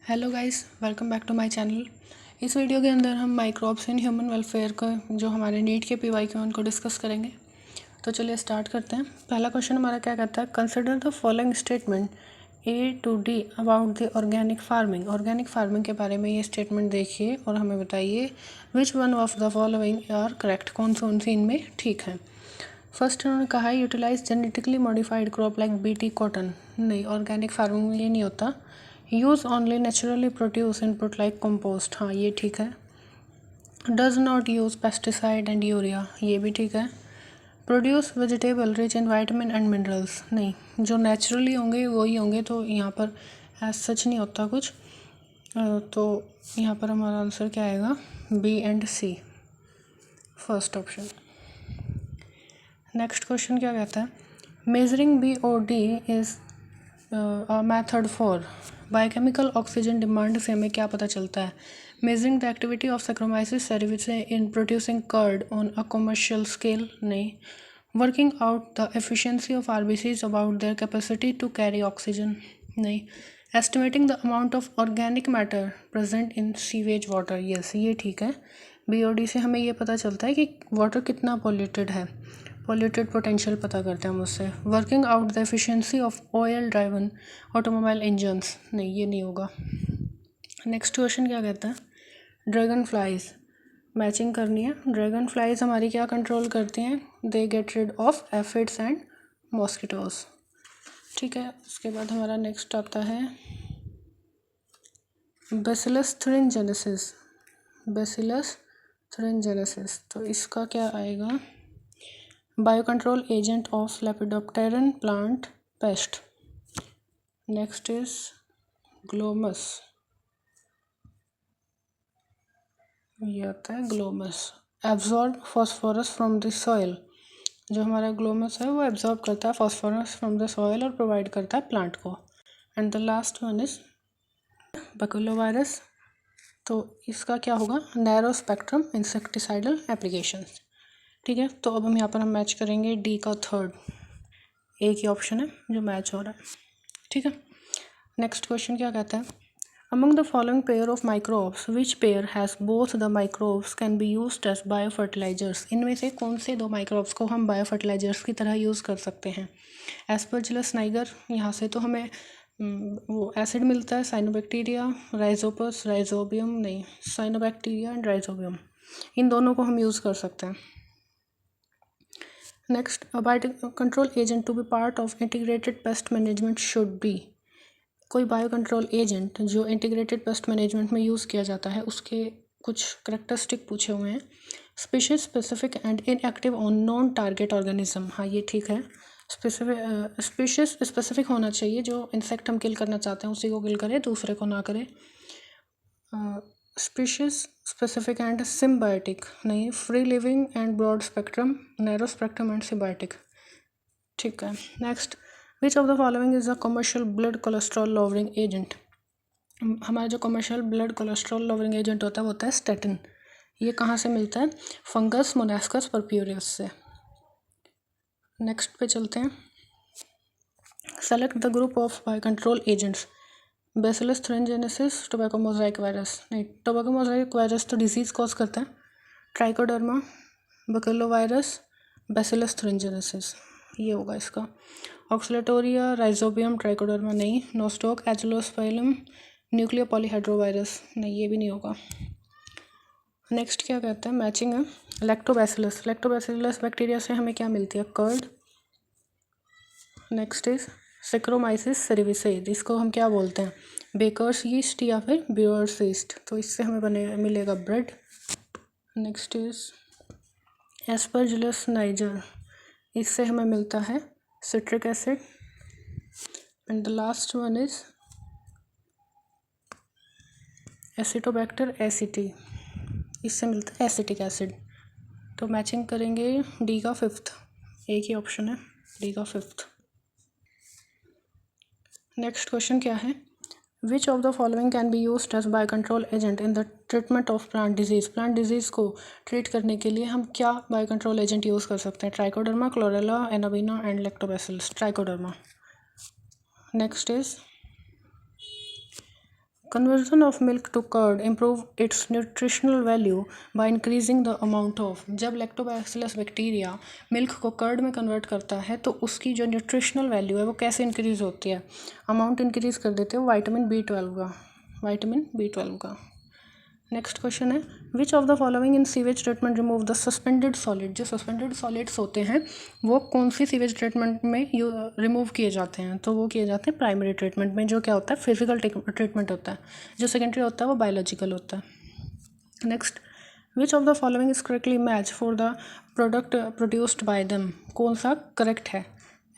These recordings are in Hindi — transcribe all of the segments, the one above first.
Hello guys, welcome back to my channel. इस वीडियो के अंदर हम माइक्रोब्स इन ह्यूमन वेलफेयर का जो हमारे नीट के पीवाई के उनको डिस्कस करेंगे। तो चलिए स्टार्ट करते हैं। पहला क्वेश्चन हमारा क्या कहता है, consider the following statement A to D about the organic farming. Organic farming के बारे में ये स्टेटमेंट देखिए और हमें बताइए which one of the following are correct, कौन सी इनमें ठीक है। फर्स्ट उन्होंने कहा है utilise genetically modified crop like BT cotton. नहीं, ऑर्गेनिक फार्मिंग में ये नहीं होता। Use only naturally produce input like compost, हाँ ये ठीक है। Does not use pesticide and urea, ये भी ठीक है। Produce vegetable rich in vitamin and minerals, नहीं, जो नेचुरली होंगे वही होंगे, तो यहाँ पर एज सच नहीं होता कुछ। तो यहाँ पर हमारा आंसर क्या आएगा, B and C, first option. Next question क्या कहता है, measuring BOD is a method for. Biochemical oxygen demand से हमें क्या पता चलता है, measuring the activity of saccharomyces cerevisiae in producing curd on a commercial scale, नहीं। Working out the efficiency of RBCs about their capacity to carry oxygen, नहीं। Estimating the amount of organic matter present in sewage water, yes ये ठीक है। BOD से हमें ये पता चलता है कि वाटर कितना पॉल्यूटेड है, पॉल्यूटेड पोटेंशियल पता करते हैं हम उससे। Working out the efficiency of oil driven automobile engines, नहीं ये नहीं होगा। नेक्स्ट क्वेश्चन क्या कहता है, ड्रैगन फ्लाइज, मैचिंग करनी है। ड्रैगन फ्लाइज हमारी क्या कंट्रोल करती हैं, they get rid of aphids and mosquitoes, ठीक है। उसके बाद हमारा नेक्स्ट आता है बैसिलस thuringiensis, बैसिलस thuringiensis, तो इसका क्या आएगा, biocontrol agent of lepidopteran plant pest. Next is glomus, ये आता है glomus, absorb phosphorus from the soil. जो हमारा ग्लोमस है वो एब्जॉर्ब करता है फॉस्फोरस फ्रॉम द सॉइल और प्रोवाइड करता है प्लांट को। And the last one is baculovirus, तो इसका क्या होगा, नैरो स्पेक्ट्रम इंसेक्टिसाइडल एप्लीकेशंस, ठीक है। तो अब हम मैच करेंगे डी का थर्ड, एक ही ऑप्शन है जो मैच हो रहा है, ठीक है। नेक्स्ट क्वेश्चन क्या कहता है, among the following pair of microbes which pair has both the microbes can be used as bio fertilisers. इनमें से कौन से दो माइक्रोब्स को हम बायो फर्टिलाइजर्स की तरह यूज़ कर सकते हैं। एस्परजिलस नाइगर, यहाँ से तो हमें वो एसिड मिलता है, साइनोबैक्टीरिया, राइजोपस, राइजोबियम, नहीं, साइनोबैक्टीरिया एंड राइजोबियम, इन दोनों को हम यूज़ कर सकते हैं। Next, a bio control agent to be part of integrated pest management should be. कोई बायो कंट्रोल एजेंट जो इंटीग्रेटेड पेस्ट मैनेजमेंट में यूज़ किया जाता है उसके कुछ करेक्टरिस्टिक पूछे हुए हैं। Species specific and inactive on non target organism, हाँ ये ठीक है। स्पीशीज स्पेसिफिक होना चाहिए, जो इंसेक्ट हम किल करना चाहते हैं उसी को किल करे, दूसरे को ना करे। स्पीशीज स्पेसिफिक एंड सिम्बायोटिक, नहीं। Free living and broad spectrum, narrow spectrum and symbiotic, ठीक है। Next, which of the following is a commercial blood cholesterol lowering agent. हमारा जो commercial blood cholesterol lowering agent होता है वो होता है स्टेटिन। ये कहाँ से मिलता है, फंगस मोनास्कस परप्यूरियस से। नेक्स्ट पे चलते हैं, select the group of bio control agents. Bacillus thuringiensis, tobacco Mosaic virus, नहीं, टोबैको मोजाइक वायरस तो डिजीज़ कॉज करता है। ट्राइकोडर्मा, बकुलोवायरस, बैसिलस thuringiensis, ये होगा इसका। ऑक्सलेटोरिया, राइजोबियम, ट्राइकोडर्मा, नहीं। नोस्टोक, एजुलोस्पाइलम, न्यूक्लियो पॉलीहाइड्रोवायरस, नहीं ये भी नहीं होगा। नेक्स्ट क्या कहता है, मैचिंग है। लैक्टोबैसिलस, लैक्टोबैसिलस बैक्टीरिया से हमें क्या मिलती है, कर्ड। नेक्स्ट इज सेक्रोमाइसिस सेरेविसे, इसको हम क्या बोलते हैं, बेकर्स यीस्ट या फिर ब्यूअर्स यीस्ट, तो इससे हमें मिलेगा bread. Next is aspergillus niger, इससे हमें मिलता है citric acid. And the last one is acetobacter aceti, इससे मिलता है एसिटिक एसिड। तो मैचिंग करेंगे डी का फिफ्थ, एक ही ऑप्शन है डी का फिफ्थ। नेक्स्ट क्वेश्चन क्या है, which of the following can be used as bio control agent in the treatment of plant disease. Plant disease को ट्रीट करने के लिए हम क्या बायो कंट्रोल एजेंट यूज़ कर सकते हैं, trichoderma, chlorella, anabaena and lactobacillus, trichoderma. Next is conversion of milk to curd improve its nutritional value by increasing the amount of. जब लैक्टोबैसिलस बैक्टीरिया मिल्क को कर्ड में कन्वर्ट करता है तो उसकी जो न्यूट्रिशनल वैल्यू है वो कैसे इंक्रीज़ होती है, अमाउंट इंक्रीज़ कर देते हो विटामिन B12 का। नेक्स्ट क्वेश्चन है which of the following in sewage treatment remove the suspended solid. जो सस्पेंडेड सॉलिड्स होते हैं वो कौन सी सीवेज ट्रीटमेंट में रिमूव किए जाते हैं, तो वो किए जाते हैं प्राइमरी ट्रीटमेंट में, जो क्या होता है फिजिकल ट्रीटमेंट होता है। जो सेकेंडरी होता है वो बायोलॉजिकल होता है। Next which of the following is correctly match for the product produced by them. कौन सा करेक्ट है,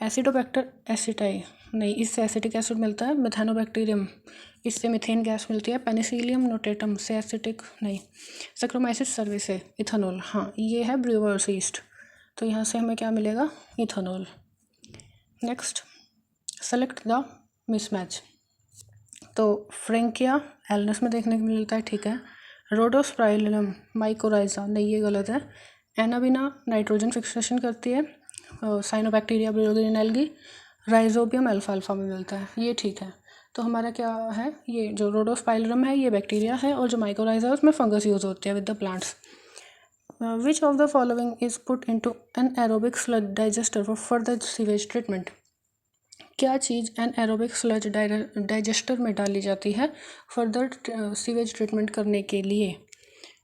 एसिडोबैक्टर एसिटाई नहीं, इससे एसिटिक एसिड मिलता है। मिथेनोबैक्टीरियम, इससे मीथेन गैस मिलती है। पेनिसिलियम नोटेटम से एसिटिक नहीं। सैक्रोमाइसिस सर्विसे इथेनॉल, हाँ ये है ब्रूअर्स ईस्ट, तो यहाँ से हमें क्या मिलेगा, ethanol. Next select the mismatch, तो फ्रेंकिया एल्नस में देखने को मिलता है, ठीक है। रोडोस्पाइरलम माइकोराइजा नहीं, ये गलत है। एनाबिना नाइट्रोजन फिक्सेशन करती है। साइनोबैक्टीरिया ब्यूलोरिन एल्गी राइजोबियम अल्फाल्फा में मिलता है, ये ठीक है। तो हमारा क्या है, ये जो रोडोस्पाइरलम है ये बैक्टीरिया है और जो माइकोराइजा है उसमें फंगस यूज होती है with the plants. Which of the following is put into anaerobic sludge digester for further sewage treatment. क्या चीज़ एन एरोबिक स्लज डाइजेस्टर में डाली जाती है फर्दर सीवेज ट्रीटमेंट करने के लिए,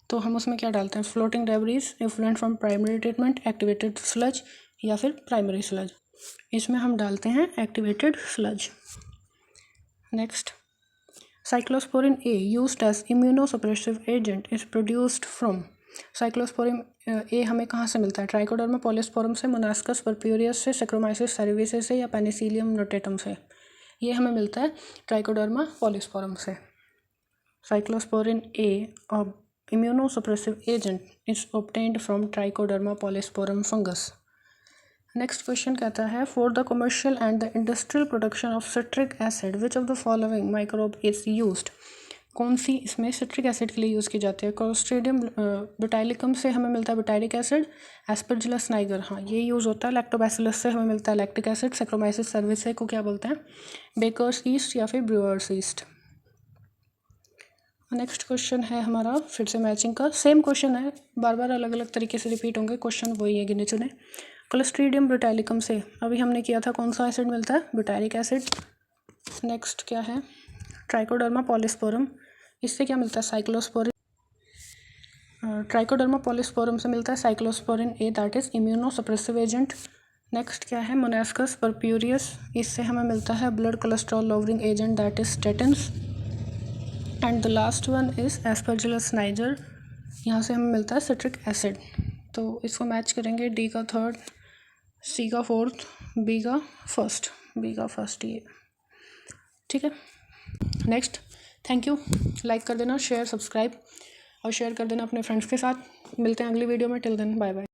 तो हम उसमें क्या डालते हैं, floating debris, effluent from primary treatment, activated sludge या फिर प्राइमरी स्लज। इसमें हम डालते हैं activated sludge. Next cyclosporin A used as immunosuppressive agent is produced from. Cyclosporin A हमें कहाँ से मिलता है, ट्राइकोडर्मा पॉलिस्पोरम से, मोनास्कस परप्यूरियस से, सैक्रोमाइसिस सर्विसेज से या पेनिसिलियम नोटेटम से। ये हमें मिलता है ट्राइकोडर्मा पॉलिस्पोरम से। Cyclosporin A immunosuppressive agent is obtained from Trichoderma polysporum fungus. Next question कहता है for the commercial and the industrial production of citric acid which of the following microbe is used. कौन सी इसमें सिट्रिक एसिड के लिए यूज़ की जाती है, क्लोस्ट्रीडियम बुटाइलिकम से हमें मिलता है बुटाइलिक एसिड। एस्परजिलस नाइगर, हाँ ये यूज़ होता है। लैक्टोबैसिलस से हमें मिलता है लैक्टिक एसिड। सैक्रोमाइसिस सर्विसे को क्या बोलते हैं, बेकर्स ईस्ट या फिर ब्रूअर्स ईस्ट। नेक्स्ट क्वेश्चन है हमारा फिर से मैचिंग का, सेम क्वेश्चन है, बार बार अलग अलग तरीके से रिपीट होंगे क्वेश्चन, वही है गिने चुने। क्लोस्ट्रीडियम ब्यूटाइलिकम से अभी हमने किया था, कौन सा एसिड मिलता है, ब्यूटाइलिक एसिड। नेक्स्ट क्या है, ट्राइकोडर्मा पॉलिस्पोरम, इससे क्या मिलता है, साइक्लोस्पोरिन। ट्राइकोडर्मा पॉलिस्पोरम से मिलता है cyclosporin A, that is immunosuppressive agent. Next क्या है, मोनास्कस परप्यूरियस, इससे हमें मिलता है blood cholesterol lowering agent, that is statins. And the last one is aspergillus niger, यहाँ से हमें मिलता है सिट्रिक एसिड। तो इसको मैच करेंगे, डी का थर्ड, सी का फोर्थ, बी का फर्स्ट, ये ठीक है। नेक्स्ट, थैंक यू, लाइक कर देना, शेयर सब्सक्राइब और शेयर कर देना अपने फ्रेंड्स के साथ। मिलते हैं अगली वीडियो में, टिल देन बाय बाय।